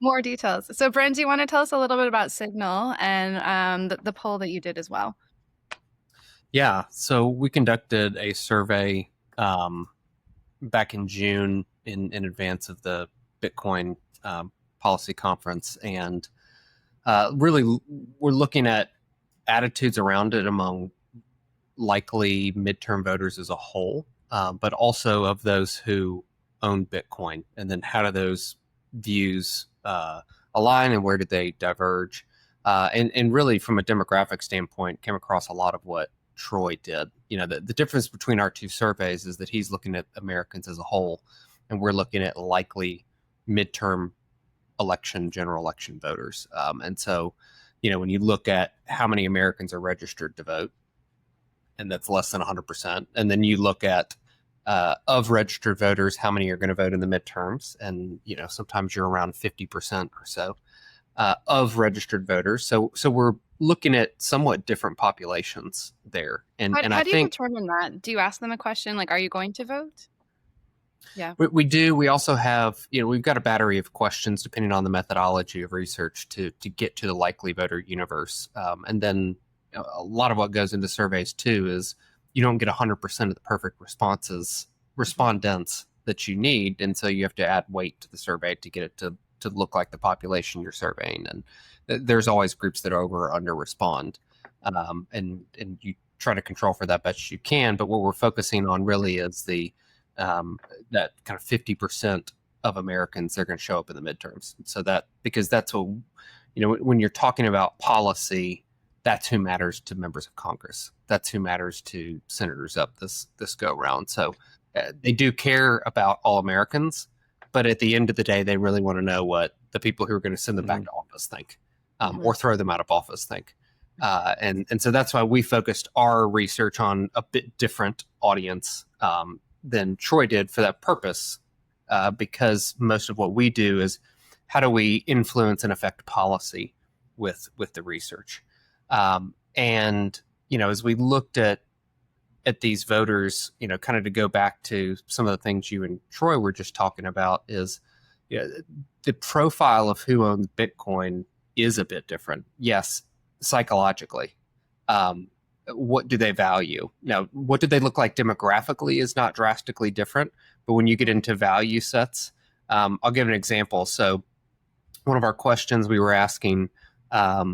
More details. So, Brent, do you want to tell us a little bit about Cygnal and the poll that you did as well? Yeah, so we conducted a survey um, back in June in advance of the Bitcoin policy conference, and really we're looking at attitudes around it among likely midterm voters as a whole, but also of those who own Bitcoin, and then how do those views align and where do they diverge? And really, from a demographic standpoint, came across a lot of what Troy did. The difference between our two surveys is that he's looking at Americans as a whole, and we're looking at likely midterm general election voters. And so, when you look at how many Americans are registered to vote, and that's less than 100%. And then you look at of registered voters, how many are going to vote in the midterms, and sometimes you're around 50% or so of registered voters. So we're looking at somewhat different populations there, and I How do you think determine that? Do you ask them a question like, "Are you going to vote?" Yeah. we do. We also have, we've got a battery of questions depending on the methodology of research to get to the likely voter universe. And then a lot of what goes into surveys too is you don't get 100% of the perfect respondents that you need. And so you have to add weight to the survey to get it to look like the population you're surveying. And there's always groups that over or under respond. And you try to control for that best you can. But what we're focusing on really is that kind of 50% of Americans that are going to show up in the midterms. So because that's what, when you're talking about policy, that's who matters to members of Congress. That's who matters to senators up this go round. So they do care about all Americans, but at the end of the day, they really want to know what the people who are going to send them back to office think, or throw them out of office think. And so that's why we focused our research on a bit different audience than Troy did for that purpose, because most of what we do is how do we influence and affect policy with the research. And as we looked at these voters, kind of to go back to some of the things you and Troy were just talking about, is the profile of who owns Bitcoin is a bit different. Yes, psychologically. What do they value? Now, what do they look like demographically is not drastically different, but when you get into value sets, I'll give an example. So one of our questions we were asking, about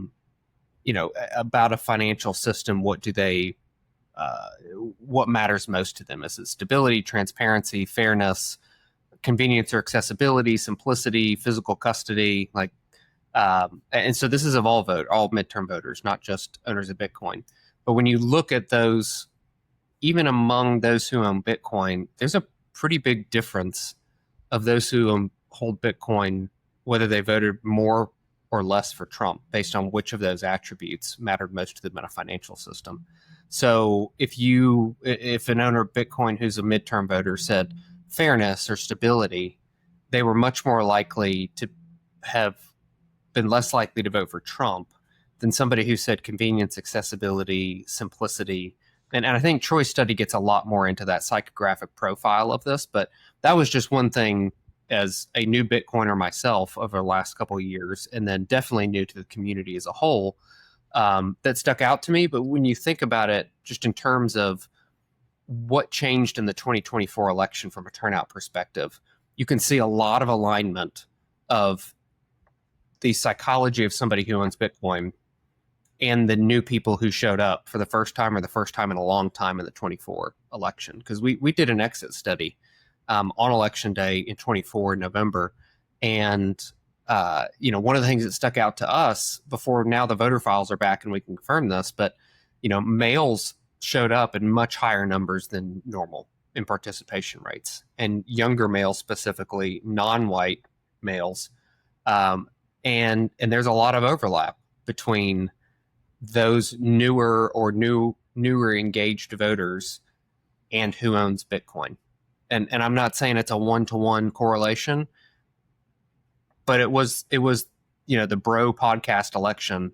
a financial system, what matters most to them? Is it stability, transparency, fairness, convenience or accessibility, simplicity, physical custody? And so this is of all midterm voters, not just owners of Bitcoin. But when you look at those, even among those who own Bitcoin, there's a pretty big difference of those who hold Bitcoin, whether they voted more or less for Trump, based on which of those attributes mattered most to them in a financial system. So if an owner of Bitcoin who's a midterm voter said fairness or stability, they were much more likely to have been less likely to vote for Trump than somebody who said convenience, accessibility, simplicity. And I think Troy's study gets a lot more into that psychographic profile of this, but that was just one thing as a new Bitcoiner myself over the last couple of years, and then definitely new to the community as a whole, that stuck out to me. But when you think about it, just in terms of what changed in the 2024 election from a turnout perspective, you can see a lot of alignment of the psychology of somebody who owns Bitcoin and the new people who showed up for the first time or the first time in a long time in the 24 election. Because we did an exit study on election day in 24 in November. And, one of the things that stuck out to us before, now the voter files are back and we can confirm this, but, males showed up in much higher numbers than normal in participation rates, and younger males, specifically non-white males. And there's a lot of overlap between those newer engaged voters and who owns Bitcoin. And I'm not saying it's a one-to-one correlation, but it was the Bro podcast election,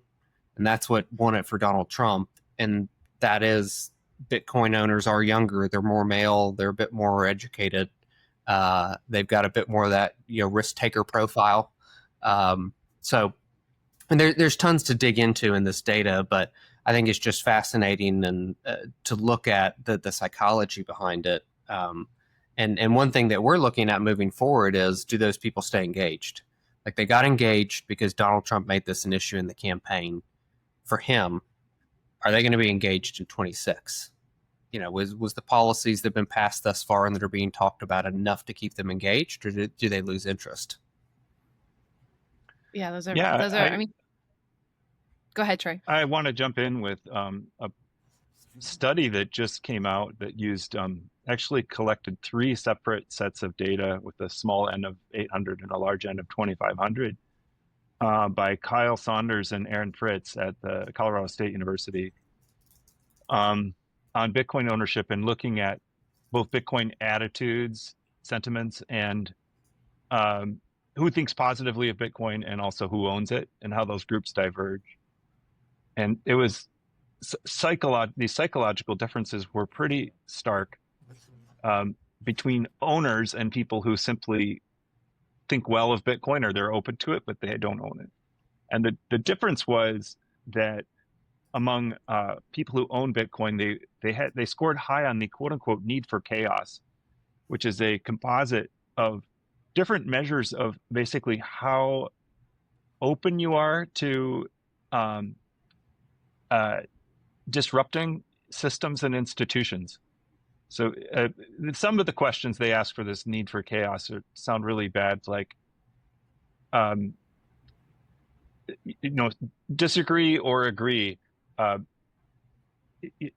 and that's what won it for Donald Trump. And that is, Bitcoin owners are younger, they're more male, they're a bit more educated, they've got a bit more of that risk taker profile. So, and there's tons to dig into in this data, but I think it's just fascinating and to look at the psychology behind it. And one thing that we're looking at moving forward is, do those people stay engaged? Like, they got engaged because Donald Trump made this an issue in the campaign for him. Are they going to be engaged in 26? Was the policies that have been passed thus far and that are being talked about enough to keep them engaged, or do they lose interest? Yeah, those are Yeah, those are. I mean, go ahead, Troy. I want to jump in with a study that just came out that used actually collected 3 separate sets of data with a small n of 800 and a large n of 2,500 by Kyle Saunders and Aaron Fritz at the Colorado State University on Bitcoin ownership, and looking at both Bitcoin attitudes, sentiments, and who thinks positively of Bitcoin and also who owns it, and how those groups diverge. And it was these psychological differences were pretty stark between owners and people who simply think well of Bitcoin, or they're open to it, but they don't own it. And the difference was that among people who own Bitcoin, they scored high on the quote unquote need for chaos, which is a composite of different measures of basically how open you are to disrupting systems and institutions. So some of the questions they ask for this need for chaos sound really bad, like, disagree or agree.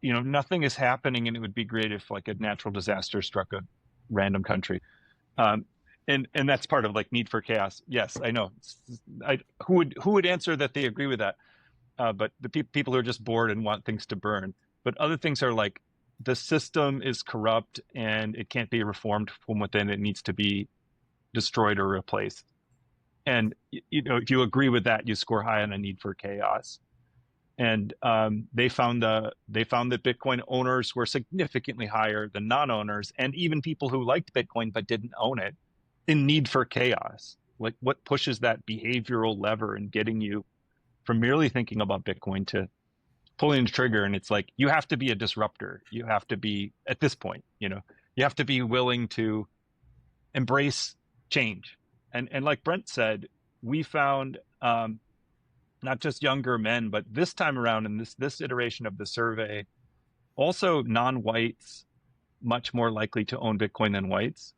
Nothing is happening, and it would be great if like a natural disaster struck a random country. And that's part of like need for chaos. Yes, I know. Who would answer that they agree with that? But the people who are just bored and want things to burn. But other things are like, the system is corrupt and it can't be reformed from within. It needs to be destroyed or replaced. And if you agree with that, you score high on a need for chaos. And they found that Bitcoin owners were significantly higher than non-owners, and even people who liked Bitcoin but didn't own it, in need for chaos. Like, what pushes that behavioral lever and getting you from merely thinking about Bitcoin to pulling the trigger? And it's like, you have to be a disruptor. You have to be, at this point, you have to be willing to embrace change. And like Brent said, we found not just younger men, but this time around in this iteration of the survey, also non-whites much more likely to own Bitcoin than whites.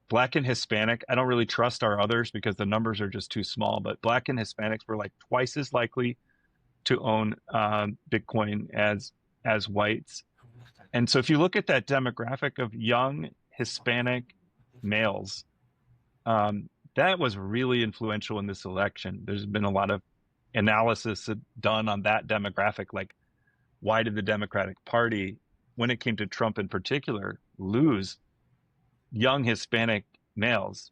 Black and Hispanic, I don't really trust our others because the numbers are just too small, but Black and Hispanics were like twice as likely to own Bitcoin as whites. And so if you look at that demographic of young Hispanic males, that was really influential in this election. There's been a lot of analysis done on that demographic, like, why did the Democratic Party, when it came to Trump in particular, lose young Hispanic males?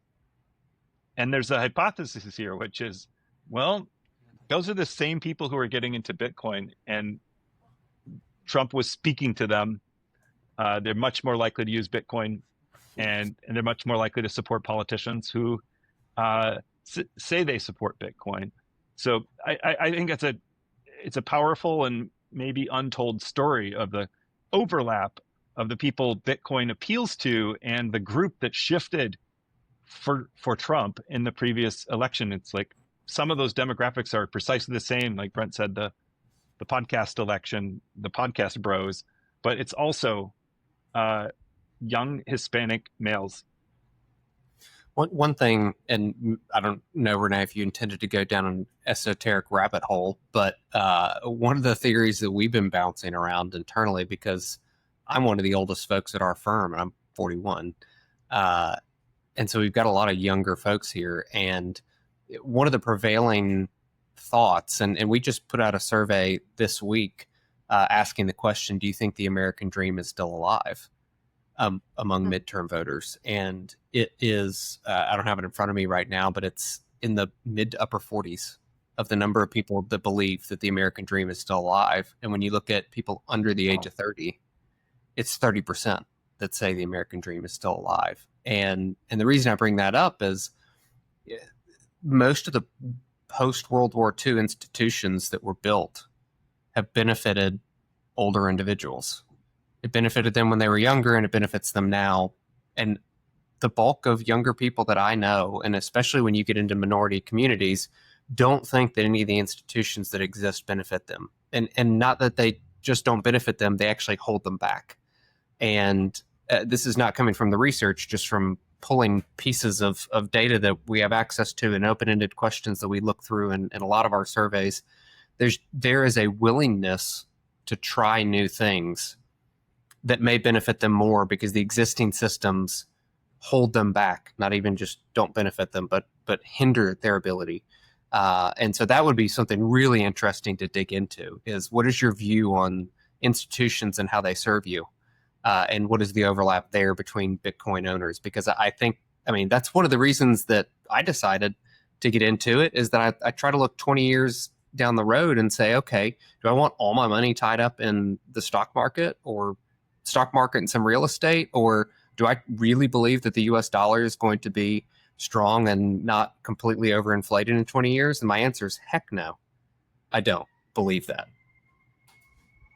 And there's a hypothesis here, which is, well, those are the same people who are getting into Bitcoin, and Trump was speaking to them. They're much more likely to use Bitcoin, and they're much more likely to support politicians who say they support Bitcoin. So I think it's a powerful and maybe untold story of the overlap of the people Bitcoin appeals to and the group that shifted for Trump in the previous election. It's like some of those demographics are precisely the same, like Brent said, the podcast election, the podcast bros, but it's also young Hispanic males. One thing, and I don't know, Renee, if you intended to go down an esoteric rabbit hole, but one of the theories that we've been bouncing around internally, because I'm one of the oldest folks at our firm, and I'm 41. And so we've got a lot of younger folks here. And one of the prevailing thoughts, and we just put out a survey this week asking the question, do you think the American dream is still alive? Among midterm voters. And it is, I don't have it in front of me right now, but it's in the mid to upper 40s of the number of people that believe that the American dream is still alive. And when you look at people under the age of 30, it's 30% that say the American dream is still alive. And the reason I bring that up is most of the post-World War II institutions that were built have benefited older individuals. It benefited them when they were younger, and it benefits them now. And the bulk of younger people that I know, and especially when you get into minority communities, don't think that any of the institutions that exist benefit them. And not that they just don't benefit them, they actually hold them back. And this is not coming from the research, just from pulling pieces of data that we have access to and open-ended questions that we look through in a lot of our surveys. There is a willingness to try new things that may benefit them more because the existing systems hold them back, not even just don't benefit them, but hinder their ability. And so that would be something really interesting to dig into, is what is your view on institutions and how they serve you? And what is the overlap there between Bitcoin owners? Because I think, that's one of the reasons that I decided to get into it, is that I try to look 20 years down the road and say, okay, do I want all my money tied up in the stock market and some real estate? Or do I really believe that the US dollar is going to be strong and not completely overinflated in 20 years? And my answer is heck no. I don't believe that.